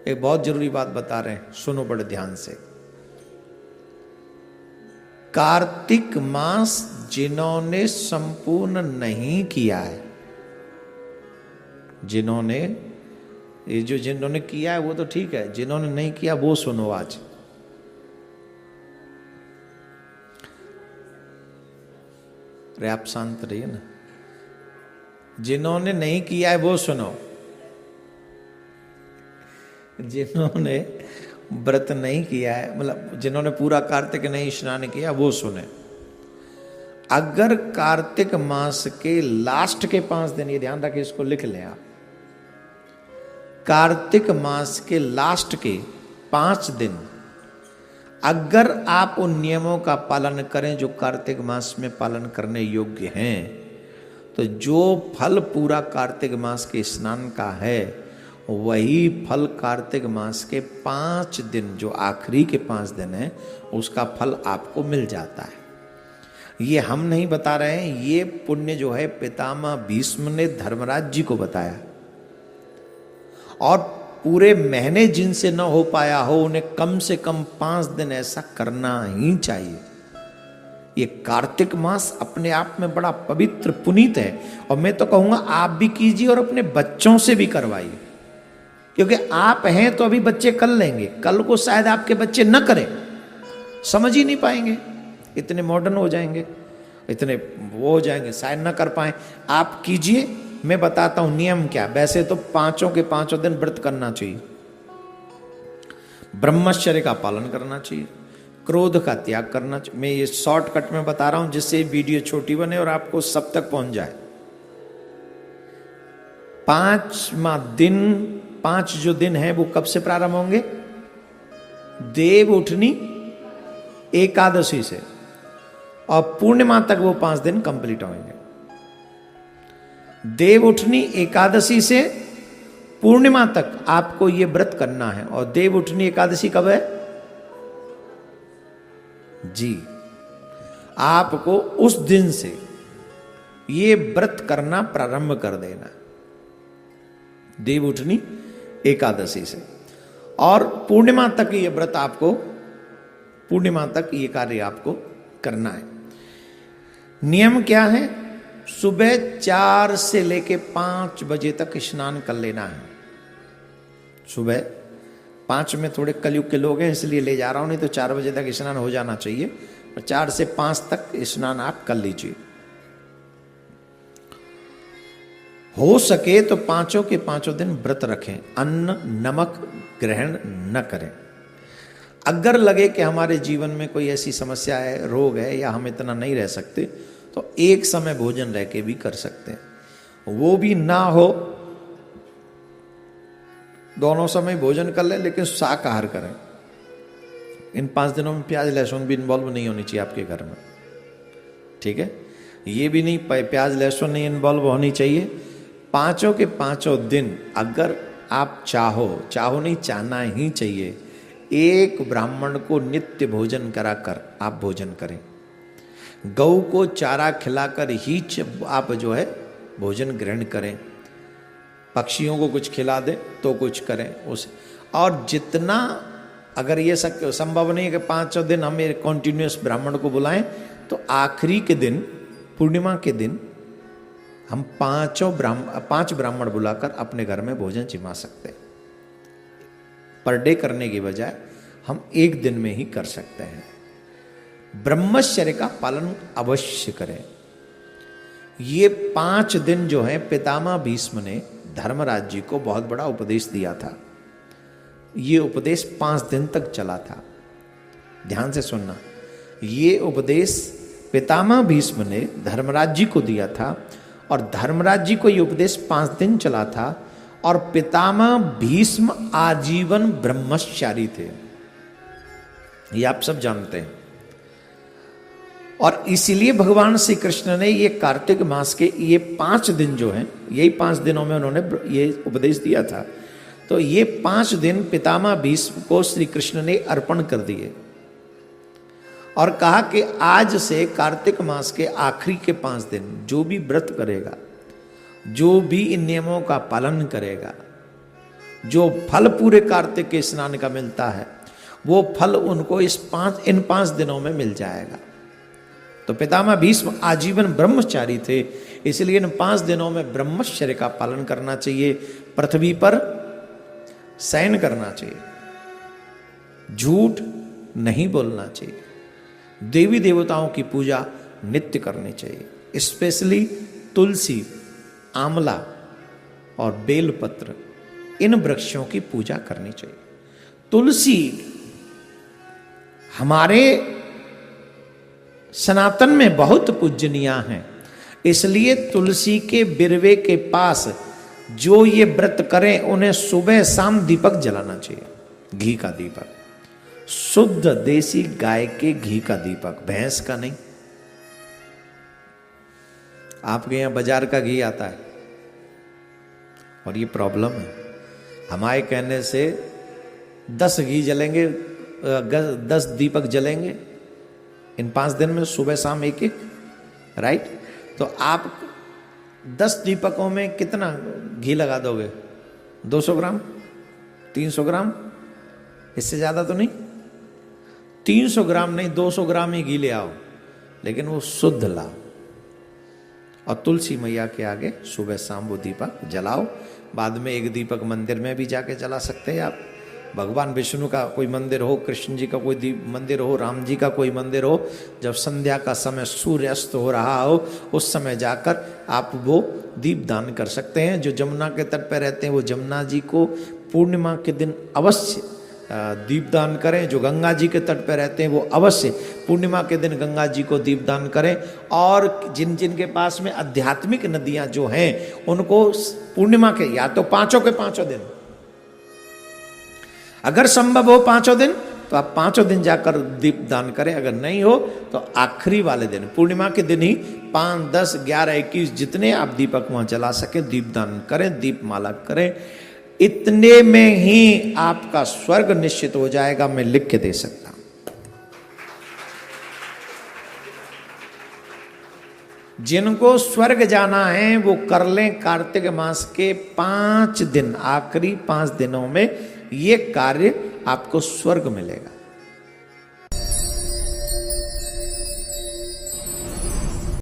एक बहुत जरूरी बात बता रहे हैं, सुनो बड़े ध्यान से। कार्तिक मास जिन्होंने संपूर्ण नहीं किया है, जिन्होंने किया है वो तो ठीक है, जिन्होंने नहीं किया वो सुनो आज। अरे आप शांत रहिए ना। जिन्होंने नहीं किया है वो सुनो। जिन्होंने व्रत नहीं किया है, मतलब जिन्होंने पूरा कार्तिक नहीं स्नान किया, वो सुने। अगर कार्तिक मास के लास्ट के 5 दिन, ये ध्यान रखें, इसको लिख लें आप। कार्तिक मास के लास्ट के 5 दिन अगर आप उन नियमों का पालन करें जो कार्तिक मास में पालन करने योग्य हैं, तो जो फल पूरा कार्तिक मास के स्नान का है, वही फल कार्तिक मास के 5 दिन, जो आखिरी के 5 दिन है, उसका फल आपको मिल जाता है। ये हम नहीं बता रहे हैं, ये पुण्य जो है पितामह भीष्म ने धर्मराज जी को बताया। और पूरे महीने जिनसे न हो पाया हो, उन्हें कम से कम 5 दिन ऐसा करना ही चाहिए। ये कार्तिक मास अपने आप में बड़ा पवित्र पुनीत है, और मैं तो कहूंगा आप भी कीजिए और अपने बच्चों से भी करवाइए, क्योंकि आप हैं तो अभी बच्चे कर लेंगे, कल को शायद आपके बच्चे न करें, समझ ही नहीं पाएंगे, इतने मॉडर्न हो जाएंगे, इतने वो हो जाएंगे, शायद न कर पाए। आप कीजिए, मैं बताता हूं नियम क्या। वैसे तो 5 के 5 दिन व्रत करना चाहिए, ब्रह्मचर्य का पालन करना चाहिए, क्रोध का त्याग करना चाहिए। मैं ये शॉर्टकट में बता रहा हूं जिससे वीडियो छोटी बने और आपको सब तक पहुंच जाए। 5 जो दिन है वो कब से प्रारंभ होंगे? देव उठनी एकादशी से, और पूर्णिमा तक वो 5 दिन कंप्लीट होंगे। देव उठनी एकादशी से पूर्णिमा तक आपको ये व्रत करना है। और देव उठनी एकादशी कब है जी? आपको उस दिन से ये व्रत करना प्रारंभ कर देना, देव उठनी एकादशी से। और पूर्णिमा तक ये व्रत आपको, पूर्णिमा तक ये कार्य आपको करना है। नियम क्या है? सुबह 4 से लेके 5 बजे तक स्नान कर लेना है। सुबह 5 में थोड़े कलयुग के लोग हैं इसलिए ले जा रहा हूं, नहीं तो 4 बजे तक स्नान हो जाना चाहिए, और 4 से 5 तक स्नान आप कर लीजिए। हो सके तो 5 के 5 दिन व्रत रखें, अन्न नमक ग्रहण न करें। अगर लगे कि हमारे जीवन में कोई ऐसी समस्या है, रोग है, या हम इतना नहीं रह सकते, तो एक समय भोजन रह के भी कर सकते हैं। वो भी ना हो, दोनों समय भोजन कर लें, लेकिन शाकाहार करें। इन 5 दिनों में प्याज लहसुन भी इन्वॉल्व नहीं होनी चाहिए आपके घर में, ठीक है? ये भी नहीं, प्याज लहसुन नहीं इन्वॉल्व होनी चाहिए। 5 के 5 दिन अगर आप चाहो नहीं, चाहना ही चाहिए, एक ब्राह्मण को नित्य भोजन कराकर आप भोजन करें। गौ को चारा खिलाकर ही आप जो है भोजन ग्रहण करें। पक्षियों को कुछ खिला दें तो कुछ करें उस। और जितना, अगर ये संभव नहीं है कि 5 दिन हम कॉन्टिन्यूस ब्राह्मण को बुलाएं, तो आखिरी के दिन, पूर्णिमा के दिन, हम 5 ब्राह्मण बुलाकर अपने घर में भोजन जिमा सकते हैं। पर डे करने की बजाय हम एक दिन में ही कर सकते हैं। ब्रह्मचर्य का पालन अवश्य करें। ये 5 दिन जो है, पितामह भीष्म ने धर्मराज जी को बहुत बड़ा उपदेश दिया था। ये उपदेश 5 दिन तक चला था। ध्यान से सुनना, ये उपदेश पितामह भीष्म ने धर्मराज जी को दिया था, और धर्मराज जी को ये उपदेश 5 दिन चला था। और पितामह भीष्म आजीवन ब्रह्मचारी थे, ये आप सब जानते हैं। और इसीलिए भगवान श्री कृष्ण ने ये कार्तिक मास के ये 5 दिन जो हैं, यही 5 दिनों में उन्होंने ये उपदेश दिया था। तो ये 5 दिन पितामह भीष्म को श्री कृष्ण ने अर्पण कर दिए, और कहा कि आज से कार्तिक मास के आखिरी के 5 दिन जो भी व्रत करेगा, जो भी इन नियमों का पालन करेगा, जो फल पूरे कार्तिक के स्नान का मिलता है वो फल उनको इन 5 दिनों में मिल जाएगा। तो पितामह भीष्म आजीवन ब्रह्मचारी थे, इसलिए इन 5 दिनों में ब्रह्मचर्य का पालन करना चाहिए, पृथ्वी पर शयन करना चाहिए, झूठ नहीं बोलना चाहिए, देवी देवताओं की पूजा नित्य करनी चाहिए, स्पेशली तुलसी, आंवला और बेलपत्र, इन वृक्षों की पूजा करनी चाहिए। तुलसी हमारे सनातन में बहुत पूजनीय हैं, इसलिए तुलसी के बिरवे के पास जो ये व्रत करें उन्हें सुबह शाम दीपक जलाना चाहिए, घी का दीपक, शुद्ध देसी गाय के घी का दीपक, भैंस का नहीं। आपके यहां बाजार का घी आता है और ये प्रॉब्लम है, हमारे कहने से 10 घी जलेंगे, 10 दीपक जलेंगे इन 5 दिन में, सुबह शाम एक एक, राइट। तो आप 10 दीपकों में कितना घी लगा दोगे? 200 ग्राम, 300 ग्राम, इससे ज्यादा तो नहीं। 300 ग्राम नहीं, 200 ग्राम ही घी ले आओ, लेकिन वो शुद्ध लाओ और तुलसी मैया के आगे सुबह शाम वो दीपक जलाओ। बाद में एक दीपक मंदिर में भी जाके जला सकते हैं आप। भगवान विष्णु का कोई मंदिर हो, कृष्ण जी का कोई मंदिर हो, राम जी का कोई मंदिर हो, जब संध्या का समय सूर्य अस्त हो रहा हो उस समय जाकर आप वो दीप दान कर सकते हैं। जो जमुना के तट पर रहते हैं वो जमुना जी को पूर्णिमा के दिन अवश्य दीपदान करें। जो गंगा जी के तट पर रहते हैं वो अवश्य पूर्णिमा के दिन गंगा जी को दीपदान करें। और जिन जिन के पास में आध्यात्मिक नदियां जो हैं उनको पूर्णिमा के या तो 5 के 5 दिन, अगर संभव हो 5 दिन तो आप 5 दिन जाकर दीपदान करें, अगर नहीं हो तो आखिरी वाले दिन पूर्णिमा के दिन ही 5, 10, 11, 21 जितने आप दीपक वहां जला सके दीपदान करें, दीपमाला करें। इतने में ही आपका स्वर्ग निश्चित हो जाएगा, मैं लिख के दे सकता हूं। जिनको स्वर्ग जाना है वो कर लें कार्तिक मास के 5 दिन, आखिरी 5 दिनों में ये कार्य आपको स्वर्ग मिलेगा।